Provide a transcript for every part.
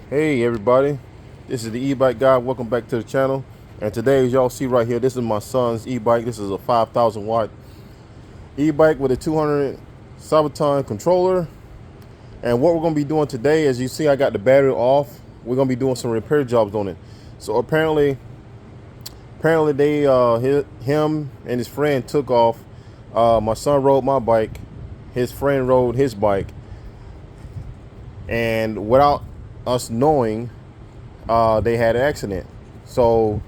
Hey everybody, this is the e-bike guy. Welcome back to the channel. And today, as y'all see right here, this is my son's e-bike. This is a 5,000 watt e-bike with a 200 Sabaton controller. And what we're going to be doing today, as you see, I got the battery off. We're going to be doing some repair jobs on it. So apparently they him and his friend took off. My son rode my bike, his friend rode his bike, and without us knowing, they had an accident. So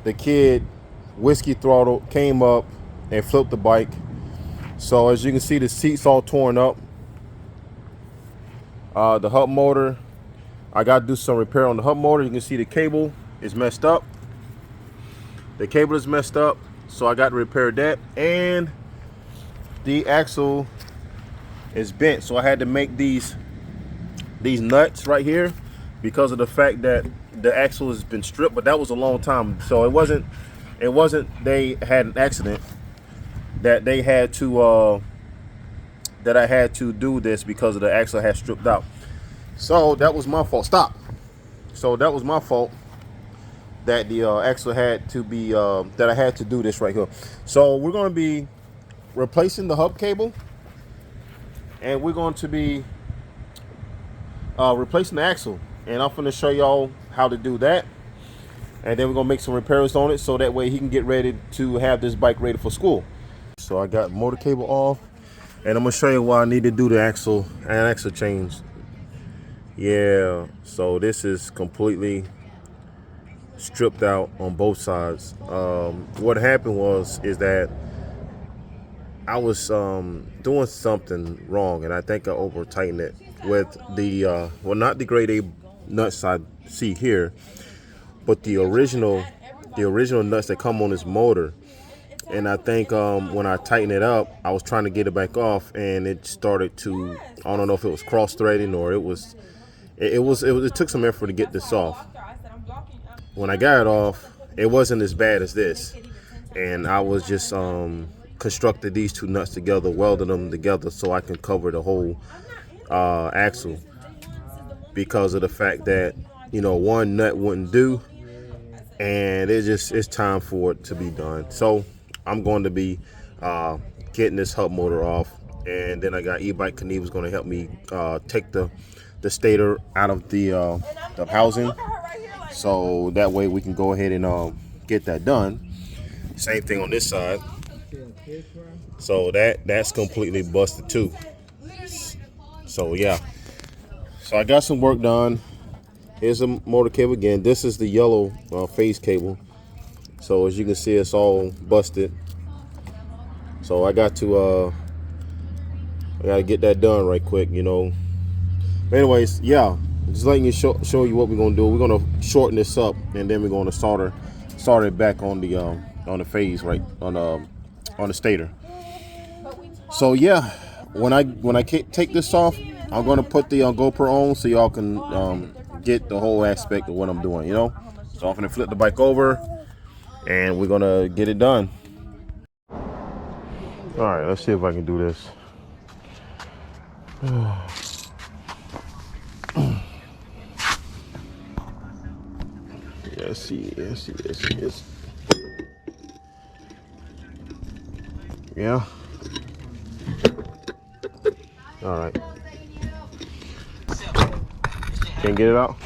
the kid whiskey throttle came up and flipped the bike. So as you can see, the seat's all torn up. The hub motor, I got to do some repair on the hub motor. You can see the cable is messed up. The cable is messed up, so I got to repair that. And the axle is bent, so I had to make these nuts right here because of the fact that the axle has been stripped. But that was a long time, so it wasn't they had an accident that they had to that I had to do this because of the axle had stripped out. So that was my fault. Stop. So that was my fault that the axle had to be that I had to do this right here. So we're going to be replacing the hub cable, and we're going to be replacing the axle, and I'm going to show y'all how to do that. And then we're going to make some repairs on it so that way he can get ready to have this bike ready for school. So I got motor cable off, and I'm going to show you why I need to do the axle and axle change. Yeah, so this is completely stripped out on both sides. What happened is that I was doing something wrong, and I think I over tightened it with the well, not the grade A nuts I see here, but the original nuts that come on this motor. And I think when I tightened it up, I was trying to get it back off, and it started to, I don't know if it was cross threading or it took some effort to get this off. When I got it off, it wasn't as bad as this, and I was just constructed these two nuts together, welded them together so I can cover the whole axle, because of the fact that, you know, one nut wouldn't do, and it's time for it to be done. So I'm going to be getting this hub motor off, and then I got E-Bike Knievel's going to help me take the stator out of the housing, so that way we can go ahead and get that done. Same thing on this side. So that's completely busted too. So yeah, so I got some work done. Here's a motor cable again. This is the yellow phase cable. So as you can see, it's all busted. So I got to get that done right quick, you know. Anyways, yeah, just letting you show you what we're gonna do. We're gonna shorten this up, and then we're gonna solder it back on the phase, right on the stator. So yeah, when I take this off, I'm gonna put the GoPro on so y'all can get the whole aspect of what I'm doing, you know. So I'm gonna flip the bike over, and we're gonna get it done. All right, let's see if I can do this. Let's see. Yeah. All right. Can't get it out.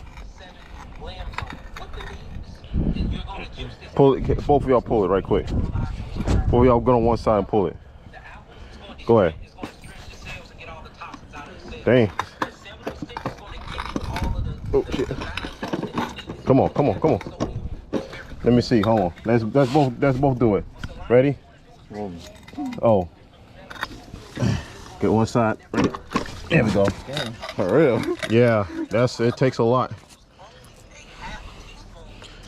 Pull it. Both of y'all pull it right quick. Both of y'all go on one side and pull it. Go ahead. Dang. Oh shit. Come on. Let me see. Hold on. Let's both do it. Ready? Oh. Get one side. Ready? There we go. Damn. For real? Yeah. It takes a lot.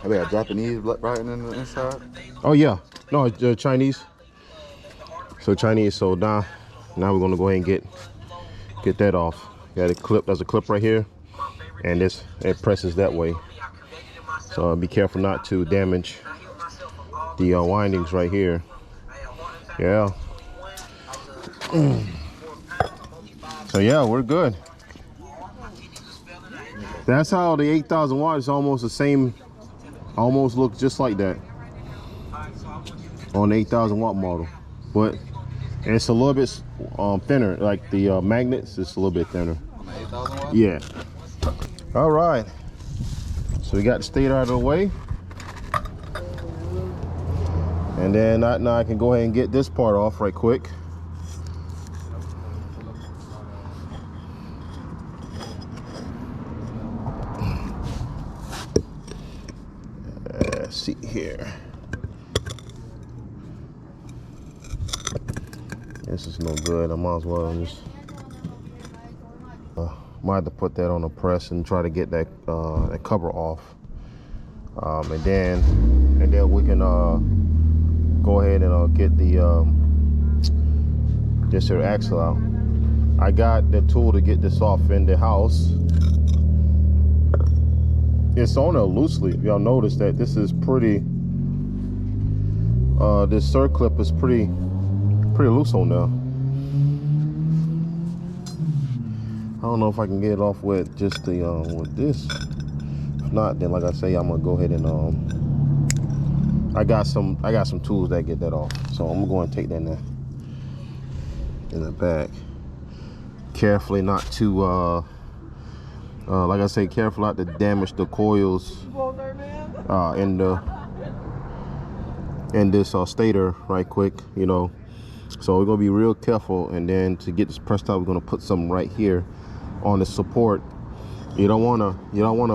Are they a Japanese writing in the inside? Oh yeah. No, it's Chinese. So Chinese. So now we're gonna go ahead and get that off. Got a clip. There's a clip right here, and it presses that way. So be careful not to damage the windings right here. Yeah. So yeah, we're good. That's how the 8,000 watt is almost the same, almost looks just like that on the 8,000 watt model, but it's a little bit thinner. Like the magnets, it's a little bit thinner. On the 8,000 watt? Yeah. All right. So we got the stator out of the way, and then now I can go ahead and get this part off right quick. Let's see here. This is no good. I might as well just might have to put that on the press and try to get that that cover off, and then we can go ahead and get the this here axle out. I got the tool to get this off in the house. It's on there loosely. If y'all notice that this is pretty, this circlip is pretty loose on there. I don't know if I can get it off with just the with this. If not, then like I say, I'm gonna go ahead and I got some tools that get that off. So I'm gonna go and take that in the back. Carefully not to like I say, careful not to damage the coils in this stator right quick, you know. So we're gonna be real careful, and then to get this pressed out, we're gonna put something right here on the support. You don't wanna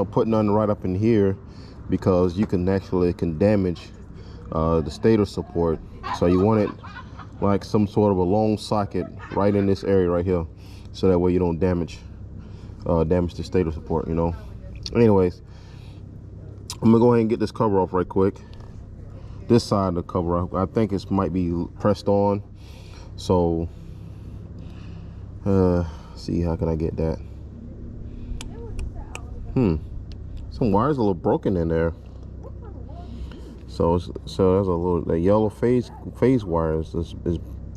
put nothing right up in here, because you can damage the stator support. So you want it like some sort of a long socket right in this area right here, so that way you don't damage the stator support, you know. Anyways, I'm gonna go ahead and get this cover off right quick. This side of the cover, I think it might be pressed on. So see, how can I get that? Some wires a little broken in there. So there's a little, the yellow phase wires is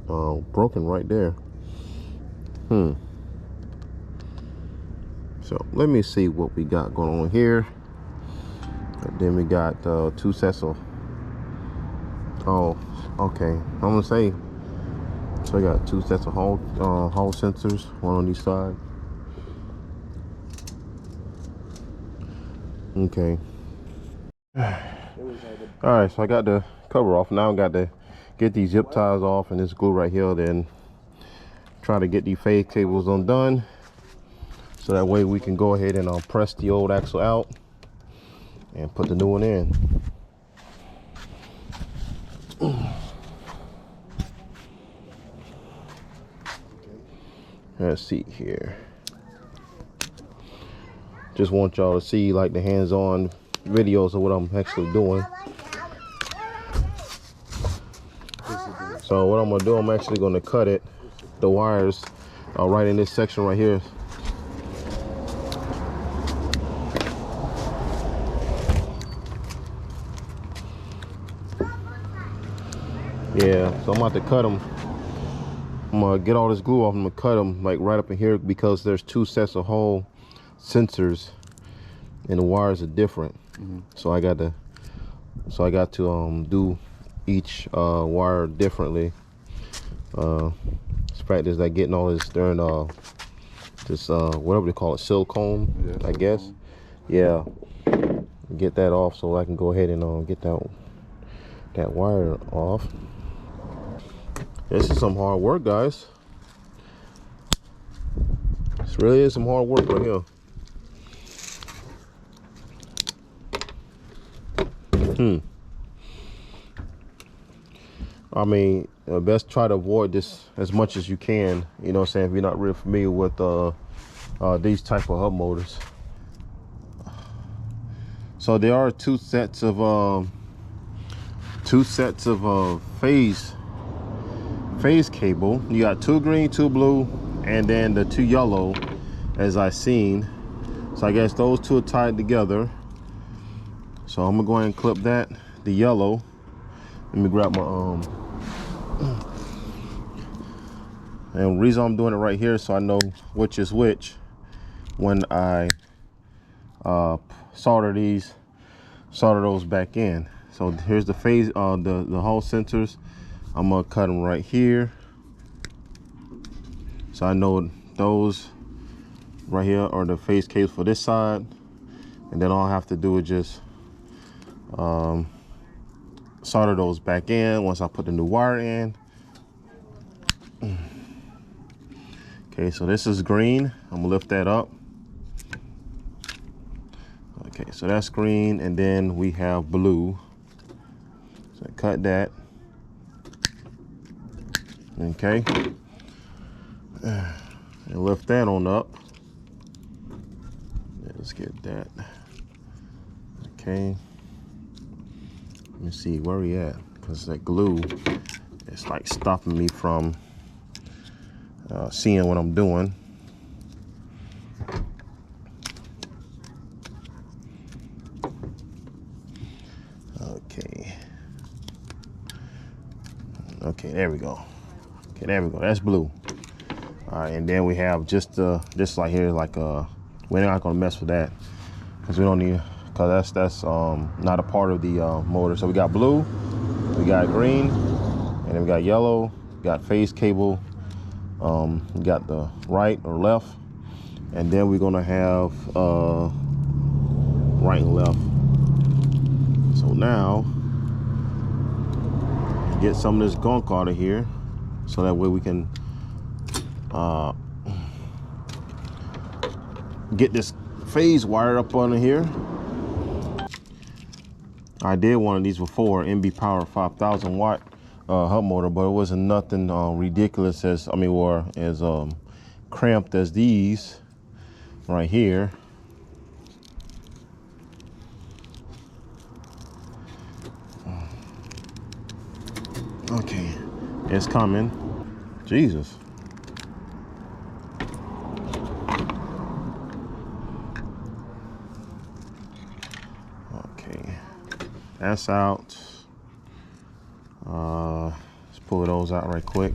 broken right there. So let me see what we got going on here. And then we got 2 sets of, oh, okay, I'm gonna say, so I got 2 sets of hall sensors, one on each side. Okay. All right, so I got the cover off. Now I got to get these zip ties off and this glue right here, then try to get these phase cables undone, so that way we can go ahead and press the old axle out and put the new one in. Let's see here. Just want y'all to see like the hands-on videos of what I'm actually doing. So what I'm gonna do, I'm actually gonna cut it, the wires, right in this section right here. Yeah, so I'm about to cut them. I'm gonna get all this glue off. I'm gonna cut them like right up in here, because there's 2 sets of hall sensors and the wires are different. So I got to do each wire differently. It's practice like getting all this during this whatever they call it, silicone, yeah, I guess. Yeah, get that off so I can go ahead and get that wire off. This is some hard work, guys. This really is some hard work right here. I mean, best try to avoid this as much as you can, you know what I'm saying, if you're not real familiar with these type of hub motors. So there are 2 sets of phase cable. You got 2 green, 2 blue, and then the 2 yellow, as I seen. So I guess those 2 are tied together. So I'm gonna go ahead and clip that, the yellow. Let me grab my and the reason I'm doing it right here, so I know which is which when I solder those back in. So here's the phase, the Hall sensors. I'm gonna cut them right here. So I know those right here are the phase cables for this side, and then all I have to do is just solder those back in once I put the new wire in. Okay, so this is green. I'm gonna lift that up. Okay, so that's green, and then we have blue. So cut that. Okay, and lift that on up. Let's get that. Okay, let me see where we at, because that glue is like stopping me from seeing what I'm doing. Okay, there we go. Okay, there we go. That's blue. All right, and then we have just this like here, like we're not gonna mess with that because we don't need, because that's not a part of the motor. So we got blue, we got green, and then we got yellow. We got phase cable. We got the right or left, and then we're gonna have right and left. So now get some of this gunk out of here, so that way we can get this phase wire up under here. I did one of these before, MB Power 5,000 watt hub motor, but it wasn't nothing ridiculous as, I mean, or as cramped as these right here. Okay, it's coming. Jesus. Okay, that's out. Let's pull those out right quick.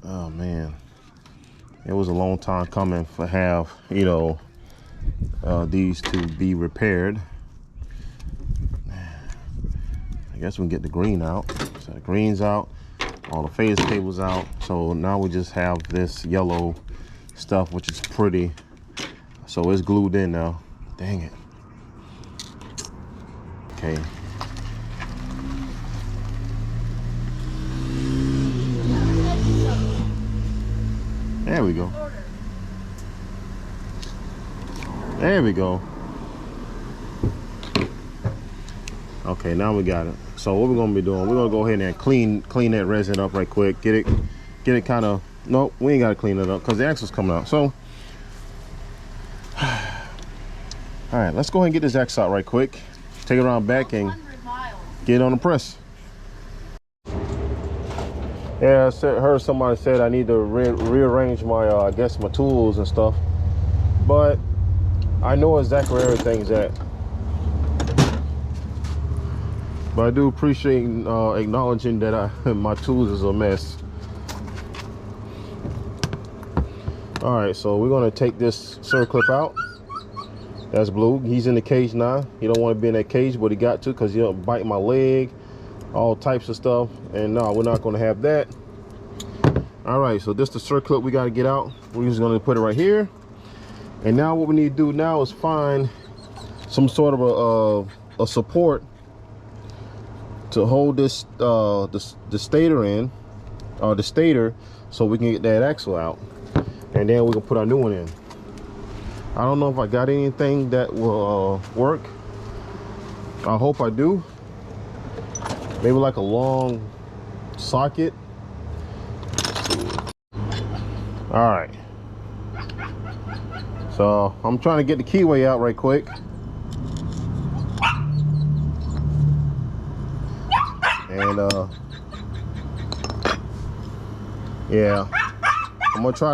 Oh man, it was a long time coming for have, you know, these to be repaired. I guess we can get the green out. So the green's out, all the phase cables out. So now we just have this yellow stuff, which is pretty. So it's glued in now. Dang it. Okay. There we go. There we go. Okay, now we got it. So what we're gonna be doing, we're gonna go ahead and clean that resin up right quick. Get it kind of, nope, we ain't gotta clean it up because the axle's coming out. So, all right, let's go ahead and get this axle out right quick. Take it around back and get it on the press. Yeah, I heard somebody said I need to rearrange my, I guess my tools and stuff, but I know exactly where everything's at. But I do appreciate acknowledging that my tools is a mess. All right, so we're gonna take this circlip out. That's blue. He's in the cage now. He don't want to be in that cage, but he got to, because he'll bite my leg, all types of stuff. And no, we're not gonna have that. All right, so this is the circlip we gotta get out. We're just gonna put it right here. And now what we need to do now is find some sort of a support to hold this the stator in, the stator, so we can get that axle out, and then we can put our new one in. I don't know if I got anything that will work. I hope I do. Maybe like a long socket. All right. So I'm trying to get the keyway out right quick. And yeah, I'm gonna try,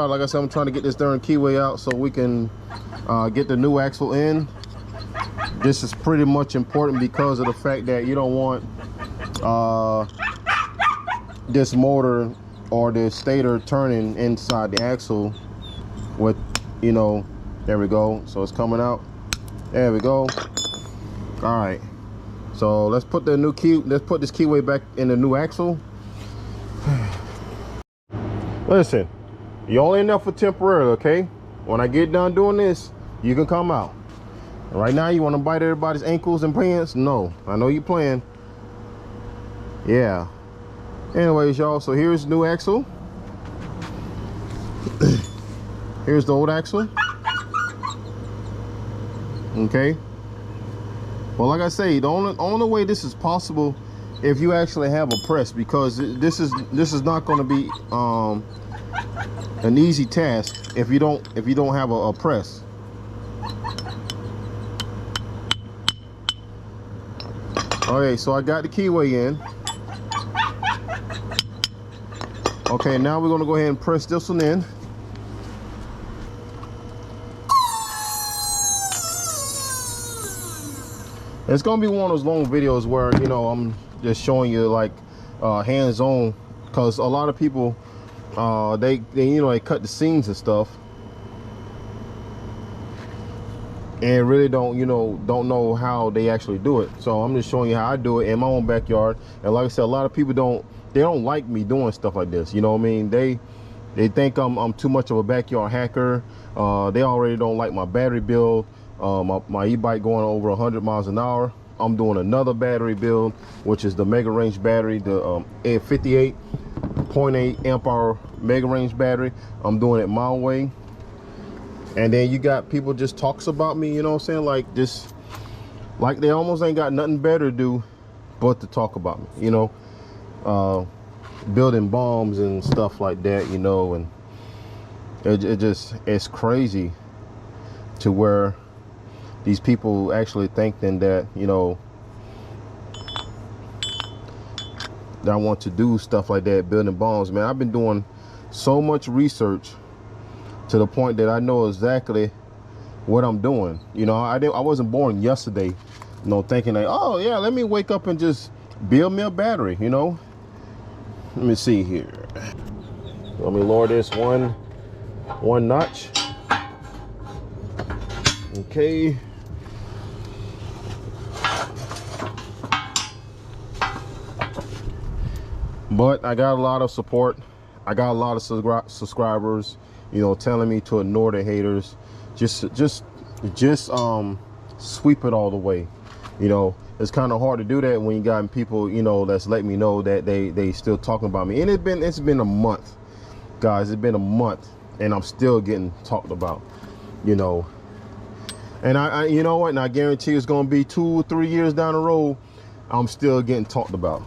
like I said, I'm trying to get this darn keyway out so we can get the new axle in. This is pretty much important because of the fact that you don't want this motor or the stator turning inside the axle with, you know, there we go. So it's coming out. There we go. All right. So let's put the new key. Let's put this keyway back in the new axle. Listen, you're only in there for temporarily, okay? When I get done doing this, you can come out. Right now, you want to bite everybody's ankles and pants? No, I know you're playing. Yeah. Anyways, y'all, so here's the new axle. Here's the old axle. Okay. Well, like I say, the only way this is possible if you actually have a press, because this is not going to be an easy task if you don't have a press. Okay, so I got the keyway in. Okay, now we're gonna go ahead and press this one in. It's gonna be one of those long videos where, you know, I'm just showing you like hands-on, because a lot of people they you know, they cut the seams and stuff and really don't know how they actually do it. So I'm just showing you how I do it in my own backyard. And like I said, a lot of people don't like me doing stuff like this, you know what I mean? They think I'm too much of a backyard hacker. They already don't like my battery build. My e-bike going over 100 miles an hour. I'm doing another battery build, which is the mega range battery, the 58.8 amp hour mega range battery. I'm doing it my way. And then you got people just talks about me, you know what I'm saying? Like this, like they almost ain't got nothing better to do but to talk about me, you know? Building bombs and stuff like that, you know, and it's crazy to where these people actually thinking that, you know, that I want to do stuff like that, building bombs. Man, I've been doing so much research to the point that I know exactly what I'm doing. You know, I wasn't born yesterday, you know, thinking like, oh yeah, let me wake up and just build me a battery, you know. Let me see here. Let me lower this one notch. Okay. But I got a lot of support. I got a lot of subscribers, you know, telling me to ignore the haters. Just sweep it all the way. You know, it's kind of hard to do that when you got people, you know, that's letting me know that they still talking about me. And it's been a month, guys. It's been a month, and I'm still getting talked about, you know. And I you know what? And I guarantee it's gonna be 2 or 3 years down the road, I'm still getting talked about.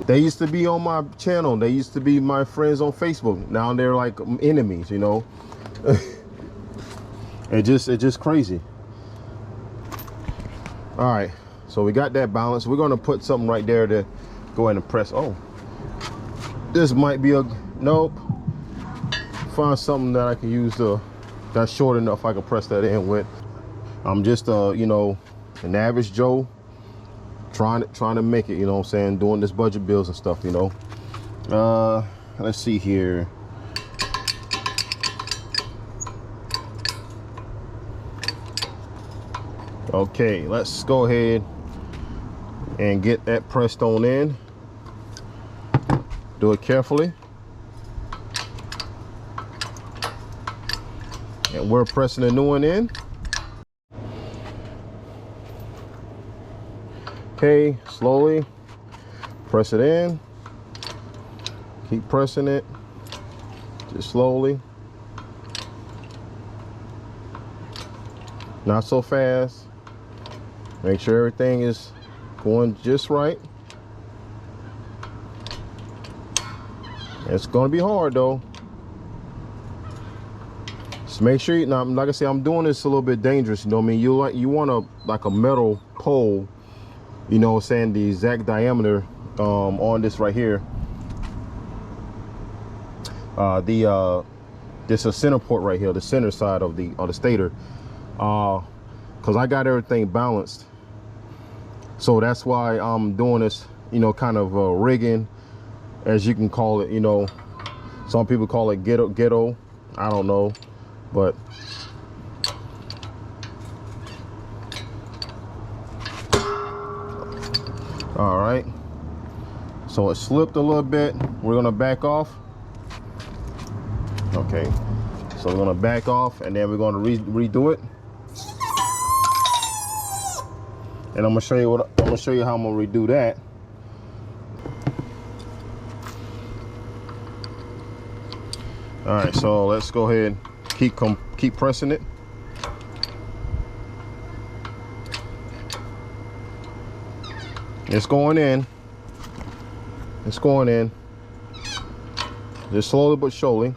They used to be on my channel. They used to be my friends on Facebook. Now they're like enemies, you know. It's just crazy. All right, so we got that balance. We're gonna put something right there to go ahead and press. Oh, this might be a nope. Find something that I can use that's short enough I can press that in with. I'm just you know, an average Joe trying to make it, you know what I'm saying, doing this budget bills and stuff, you know. Let's see here. Okay, let's go ahead and get that pressed on in. Do it carefully. And we're pressing the new one in. Okay, slowly press it in. Keep pressing it, just slowly. Not so fast. Make sure everything is going just right. It's gonna be hard though. Just make sure, now, like I said, I'm doing this a little bit dangerous, you know what I mean? You want a metal pole, you know what I'm saying, the exact diameter on this right here. This is a center port right here, the center side of the stator, because I got everything balanced. So that's why I'm doing this, you know, kind of rigging as you can call it. You know, some people call it ghetto. I don't know, but all right. So it slipped a little bit. We're gonna back off. Okay. So we're gonna back off, and then we're gonna redo it. And I'm gonna show you how I'm gonna redo that. All right, so let's go ahead, keep pressing it. It's going in. It's going in. Just slowly but surely.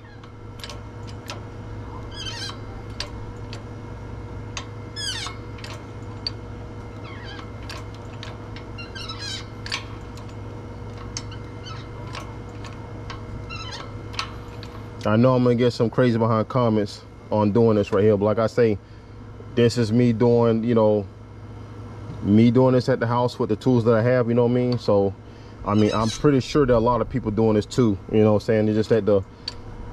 I know I'm gonna get some crazy behind comments on doing this right here, but like I say, this is me doing, you know, me doing this at the house with the tools that I have, you know what I mean? So, I mean, I'm pretty sure there are a lot of people doing this too, you know what I'm saying? It's just that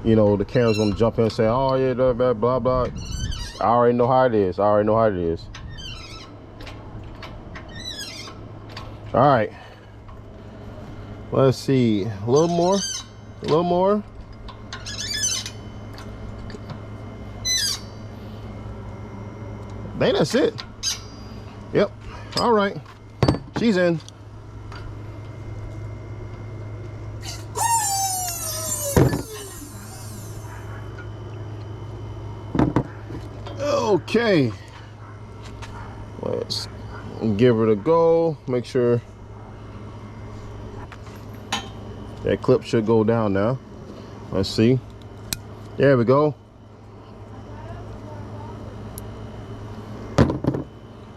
you know, the camera's gonna jump in and say, oh yeah, blah, blah, blah. I already know how it is. All right. Let's see, a little more. I think that's it. Yep. All right. She's in. Okay. Let's give it a go. Make sure that clip should go down now. Let's see. There we go.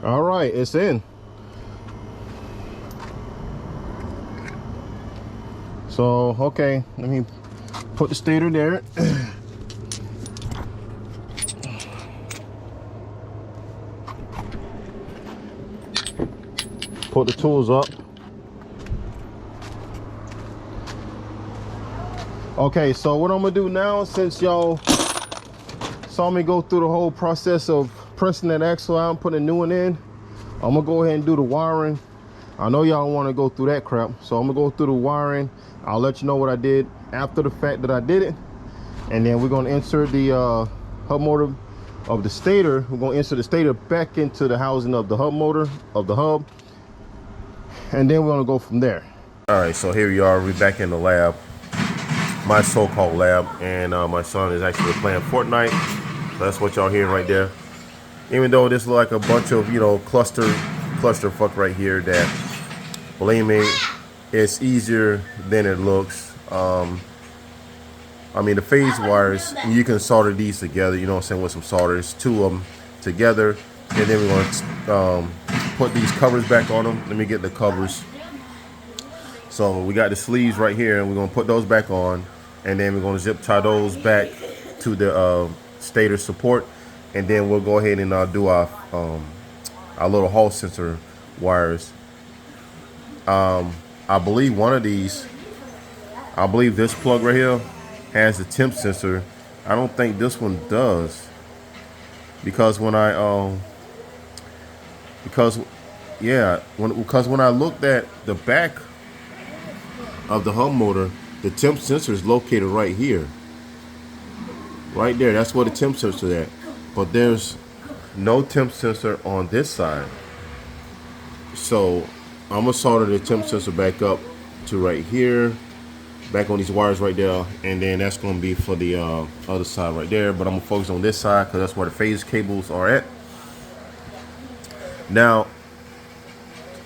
All right, it's in. So, okay, let me put the stator there. Put the tools up. Okay, so what I'm gonna do now, since y'all saw me go through the whole process of pressing that axle out and putting a new one in, I'm gonna go ahead and do the wiring. I know y'all don't want to go through that crap, so I'm gonna go through the wiring. I'll let you know what I did after the fact that I did it, and then we're gonna insert the hub motor of the stator. We're gonna insert the stator back into the housing of the hub motor of the hub, and then we're gonna go from there. All right, so here we are. We're back in the lab, my so-called lab, and my son is actually playing Fortnite. So that's what y'all hearing right there. Even though this look like a bunch of, you know, cluster fuck right here, that, believe me, it's easier than it looks. I mean, the phase wires, you can solder these together, you know what I'm saying, with some solders, two of them together, and then we're going to put these covers back on them. Let me get the covers. So we got the sleeves right here, and we're going to put those back on, and then we're going to zip tie those back to the stator support, and then we'll go ahead and do our little hall sensor wires. I believe one of these, I believe this plug right here has a temp sensor. I don't think this one does, because when I because when I looked at the back of the hub motor, the temp sensor is located right here, right there. That's where the temp sensor is at. But there's no temp sensor on this side. So I'm gonna solder the temp sensor back up to right here, back on these wires right there, and then that's gonna be for the other side right there. But I'm gonna focus on this side because that's where the phase cables are at. Now,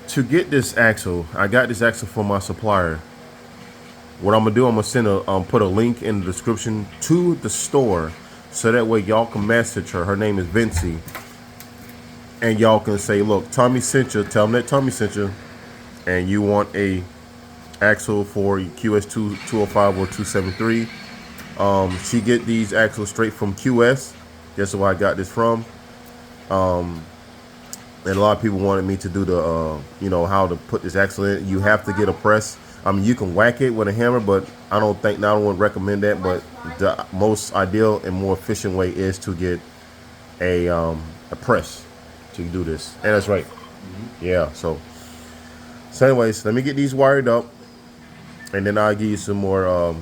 to get this axle, I got this axle from my supplier. What I'm gonna do, I'm gonna send put a link in the description to the store, so that way y'all can message her. Her name is Vinci, and y'all can say, look, Tommy sent you. Tell them that Tommy sent you, and you want a axle for QS205 or 273. She get these axles straight from QS. That's where I got this from. And a lot of people wanted me to do the, you know, how to put this axle in. You have to get a press. I mean, you can whack it with a hammer, but I don't recommend that. But the most ideal and more efficient way is to get a press to do this. And that's right. Yeah. So anyways, let me get these wired up, and then I'll give you some more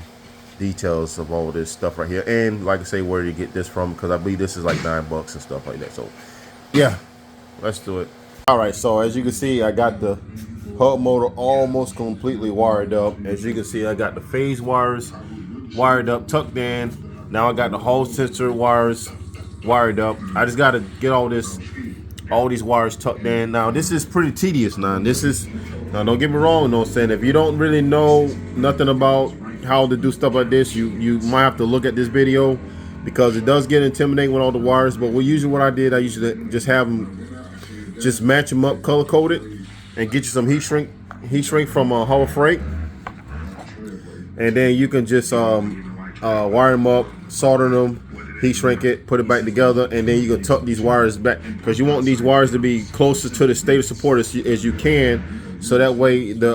details of all this stuff right here. And like I say, where to get this from, because I believe this is like $9 and stuff like that. So yeah, let's do it. All right. So as you can see, I got the hub motor almost completely wired up. As you can see, I got the phase wires wired up, tucked in. Now I got the Hall sensor wires wired up. I just got to get all these wires tucked in. Now this is pretty tedious. Now don't get me wrong, you know what I'm saying? If you don't really know nothing about how to do stuff like this, you might have to look at this video, because it does get intimidating with all the wires. But what I usually just have them, just match them up, color coded, and get you some heat shrink from Hall Freight, and then you can just wire them up, solder them, heat shrink it, put it back together, and then you can tuck these wires back, because you want these wires to be closest to the stator support as you can, so that way the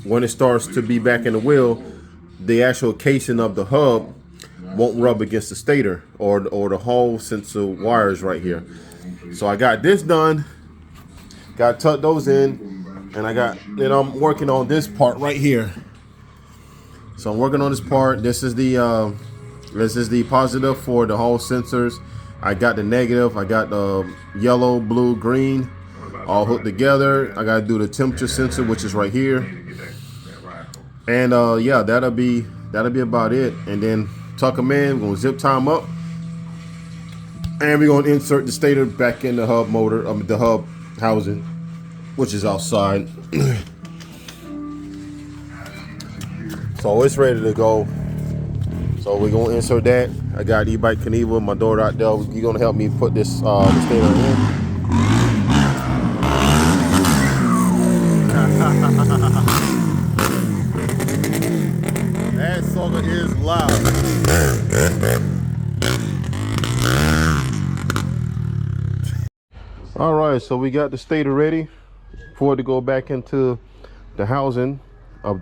when it starts to be back in the wheel, the actual casing of the hub won't rub against the stator or the Hall sensor wires right here. So I got this done. Got to tuck those in, and I'm working on this part right here. So I'm working on this part. This is the positive for the Hall sensors. I got the negative. I got the yellow, blue, green, all hooked together. I got to do the temperature sensor, which is right here. And yeah, that'll be about it. And then tuck them in. We're gonna zip tie them up, and we're gonna insert the stator back in the hub motor, the hub housing, which is outside. So it's ready to go. So we're gonna insert that. I got E-bike Kaniva, my daughter out there. You're gonna help me put this the stator in. That sucker is loud. All right, so we got the stator ready for it to go back into the housing of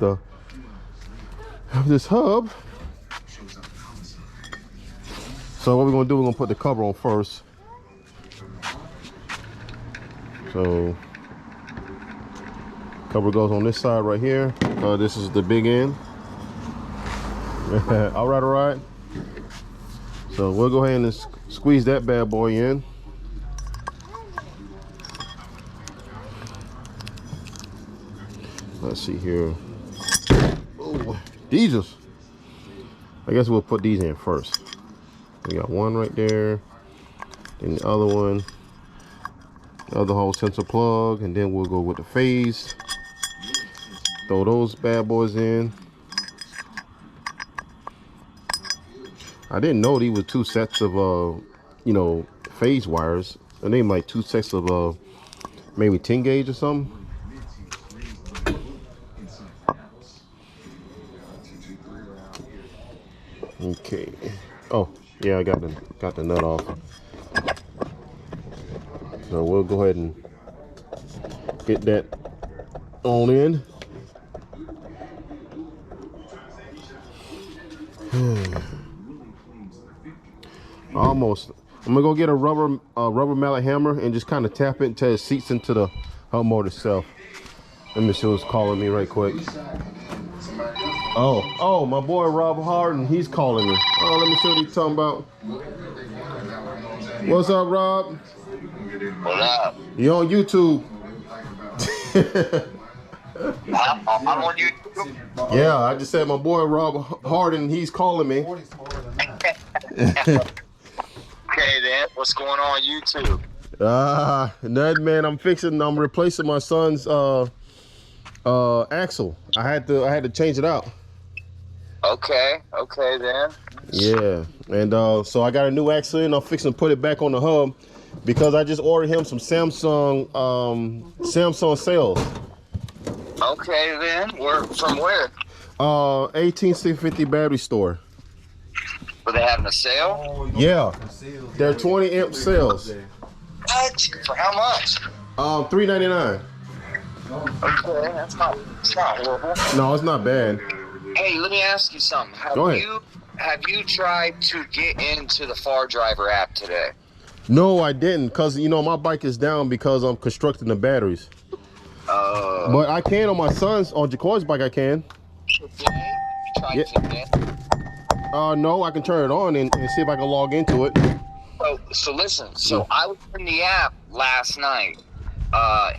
this hub. So what we're gonna do, we're gonna put the cover on first. So cover goes on this side right here. This is the big end. all right. So we'll go ahead and squeeze that bad boy in. Let's see here. Oh, Jesus. I guess we'll put these in first. We got one right there, then the other one, the other Hall sensor plug, and then we'll go with the phase. Throw those bad boys in. I didn't know these were two sets of phase wires. I named like two sets of maybe 10 gauge or something. Okay. Oh yeah, I got the nut off. So we'll go ahead and get that on in. Almost. I'm gonna go get a rubber mallet hammer and just kind of tap it until it seats into the hub motor itself. Let me see who's calling me right quick. Oh, my boy Rob Harden, he's calling me. Oh, let me see what he's talking about. What's up, Rob? What up? You on YouTube? I'm on YouTube. Yeah, I just said my boy Rob Harden, he's calling me. Okay, then. What's going on YouTube? Man, I'm replacing my son's axle. I had to change it out. Okay then. Yeah, and so I got a new axle in. I'm fixing to put it back on the hub because I just ordered him some Samsung sales. Okay then. From where? 1850 Battery Store. Were they having a sale? Yeah, they're 20 amp cells. What? For how much? $3.99. Okay, it's not horrible. No, it's not bad. Hey, let me ask you something. Go ahead. Have you tried to get into the Far Driver app today? No, I didn't, because you know my bike is down because I'm constructing the batteries. But I can on my son's, on Jacoy's bike I can. Today? You tried today? No, I can turn it on and see if I can log into it. So listen. So I was in the app last night.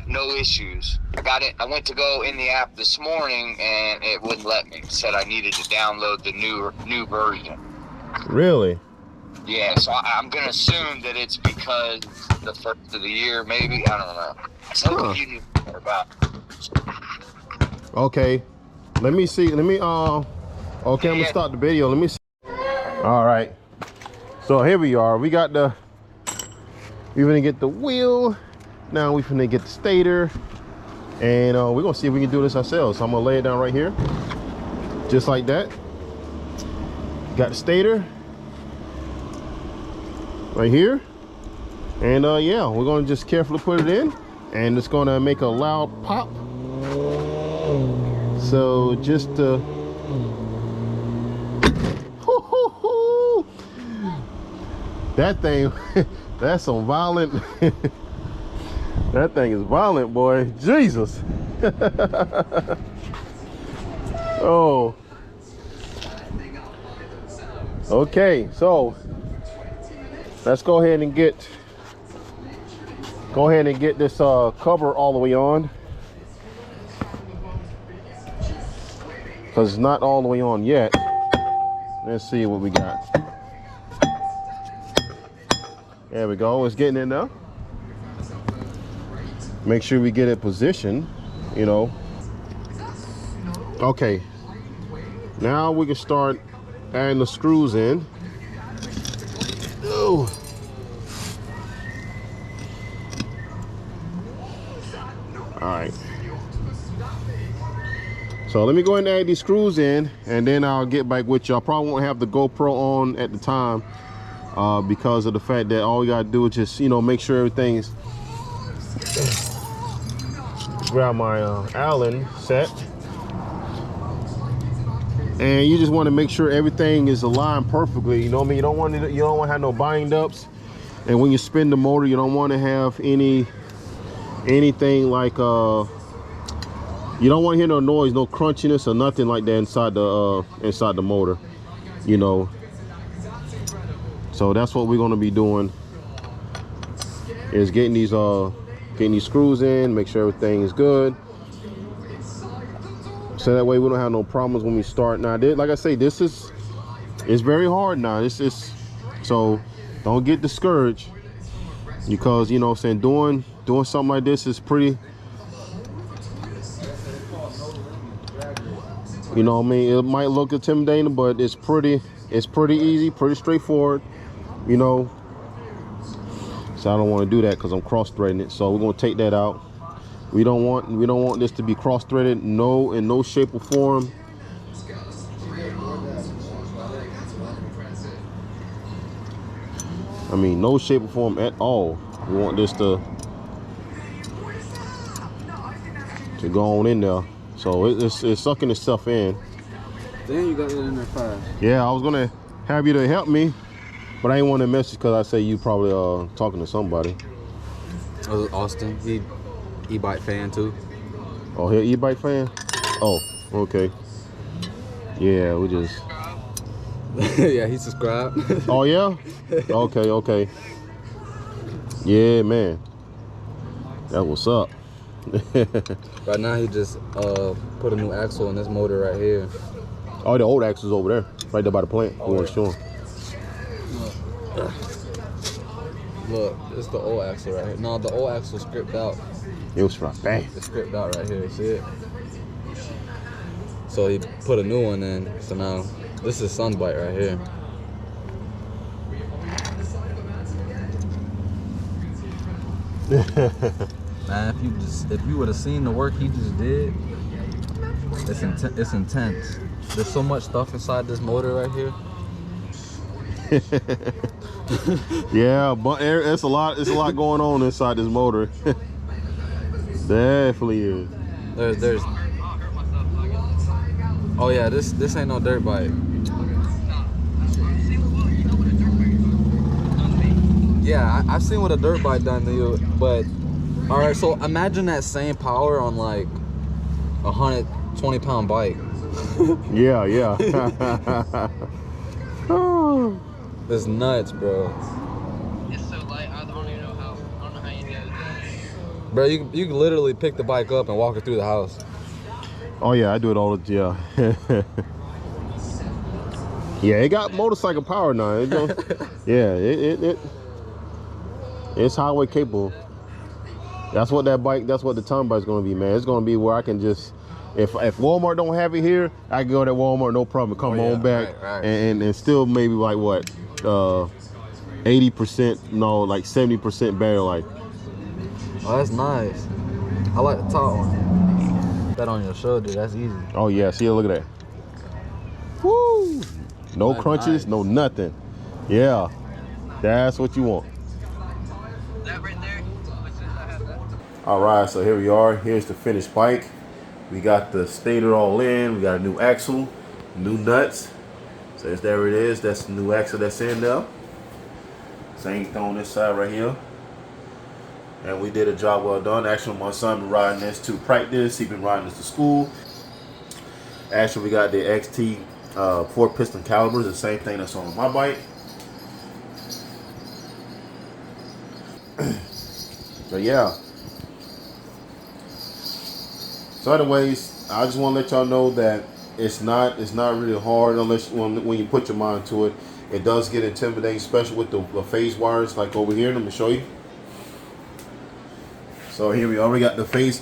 No issues. I got it. I went to go in the app this morning and it wouldn't let me. It said I needed to download the new version. Really? Yeah. So I'm gonna assume that it's because the first of the year, maybe. I don't know. So you knew more about. Okay. Let me see. Let me okay, I'm gonna start the video. Let me see. All right. So here we are. We're gonna get the wheel. Now we're gonna get the stator. And we're gonna see if we can do this ourselves. So I'm gonna lay it down right here. Just like that. Got the stator right here. And yeah, we're gonna just carefully put it in. And it's gonna make a loud pop. So just that thing, that's some violent. That thing is violent, boy. Jesus. Oh. Okay, so let's go ahead and get this cover all the way on, because it's not all the way on yet. Let's see what we got. There we go. It's getting in there. Make sure we get it positioned, you know. Okay. Now we can start adding the screws in. Oh. All right. So let me go ahead and add these screws in, and then I'll get back with you. I probably won't have the GoPro on at the time because of the fact that all you gotta do is just, you know, make sure everything's. Grab my Allen set, and you just want to make sure everything is aligned perfectly. You know what I mean? You don't want to have no bind ups, and when you spin the motor, you don't want to have anything like you don't want to hear no noise, no crunchiness or nothing like that inside the motor, you know. So that's what we're going to be doing, is getting these screws in, make sure everything is good, so that way we don't have no problems when we start. Now, like I say, it's very hard now. So don't get discouraged, because you know what I'm saying, doing something like this is pretty, you know what I mean, it might look intimidating, but it's pretty easy, pretty straightforward, you know. So I don't want to do that because I'm cross-threading it. So we're going to take that out. We don't want this to be cross-threaded, in no shape or form. I mean, no shape or form at all. We want this to go on in there. So it's sucking itself in. Then you got it in there fast. Yeah, I was gonna have you to help me, but I didn't want to message because I say you probably talking to somebody. Austin, he e-bike fan too. Oh, he e-bike fan? Oh, okay. Yeah, we just. Yeah, he subscribed. Oh yeah? Okay. Yeah, man. That what's up. Right now he just put a new axle in this motor right here. Oh, the old axle's over there, right there by the plant. We want to show him. Look, it's the old axle right here. No, the old axle stripped out. It was right back. It's stripped out right here. See it? So he put a new one in. So now this is son's bike right here. Man, if you would have seen the work he just did, it's intense. There's so much stuff inside this motor right here. Yeah, but it's a lot going on inside this motor. Definitely is. There's. Oh yeah, this ain't no dirt bike. Yeah, I've seen what a dirt bike done to you, but all right. So imagine that same power on like a 120-pound bike. Yeah, yeah. It's nuts, bro. It's so light. I don't even know how. I don't know how you do it. Bro, you can literally pick the bike up and walk it through the house. Oh yeah, I do it all the yeah. Yeah, it got motorcycle power now. It don't, yeah, it's highway capable. That's what that bike. That's what the ton bike's gonna be, man. It's gonna be where I can just, if Walmart don't have it here, I can go to Walmart no problem. Come on back right. And still maybe like what, 80%, no, like 70% battery life. Oh, that's nice. I like the top one. That on your shoulder, that's easy. Oh yeah, see, look at that. Woo! No That's crunches, nice. no nothing. Yeah, that's what you want. That right there. I have that. All right, so here we are. Here's the finished bike. We got the stator all in. We got a new axle, new nuts. So there it is. That's the new axle that's in there. Same thing on this side right here. And we did a job well done. Actually, my son been riding this to practice. He been riding this to school. Actually, we got the XT 4-piston calipers, the same thing that's on my bike. But yeah. So anyways, I just want to let y'all know that it's not really hard unless when you put your mind to it. It does get intimidating, especially with the phase wires like over here. Let me show you. So here we already got the phase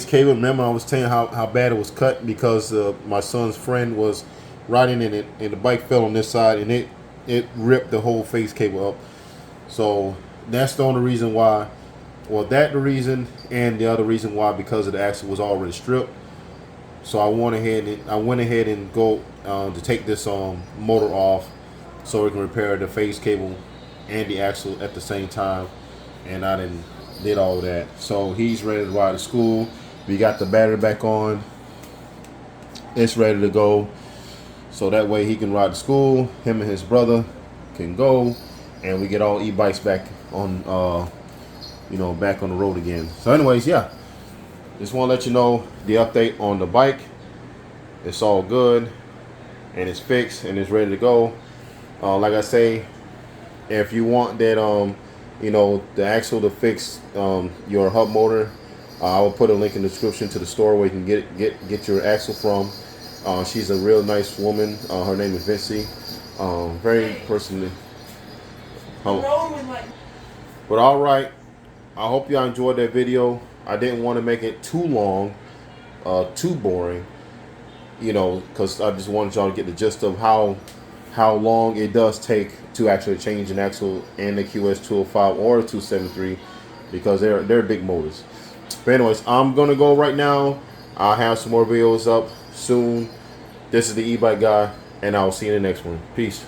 cable. Remember I was telling you how bad it was cut because my son's friend was riding in it and the bike fell on this side and it ripped the whole phase cable up. So that's the only reason why. Well, that's the reason, and the other reason why, because of the axle was already stripped. So I went ahead and go to take this motor off so we can repair the phase cable and the axle at the same time, and I did all that. So he's ready to ride to school. We got the battery back on. It's ready to go. So that way he can ride to school. Him and his brother can go, and we get all e-bikes back on, back on the road again. So anyways, yeah. Just want to let you know the update on the bike. It's all good, and it's fixed, and it's ready to go. Like I say, if you want that, the axle to fix your hub motor, I will put a link in the description to the store where you can get your axle from. She's a real nice woman. Her name is Vinci. Very personally. But all right, I hope y'all enjoyed that video. I didn't want to make it too long, too boring, because I just wanted y'all to get the gist of how long it does take to actually change an axle in the QS205 or 273, because they're big motors. But anyways, I'm gonna go right now. I'll have some more videos up soon. This is the E-Bike Guy, and I'll see you in the next one. Peace.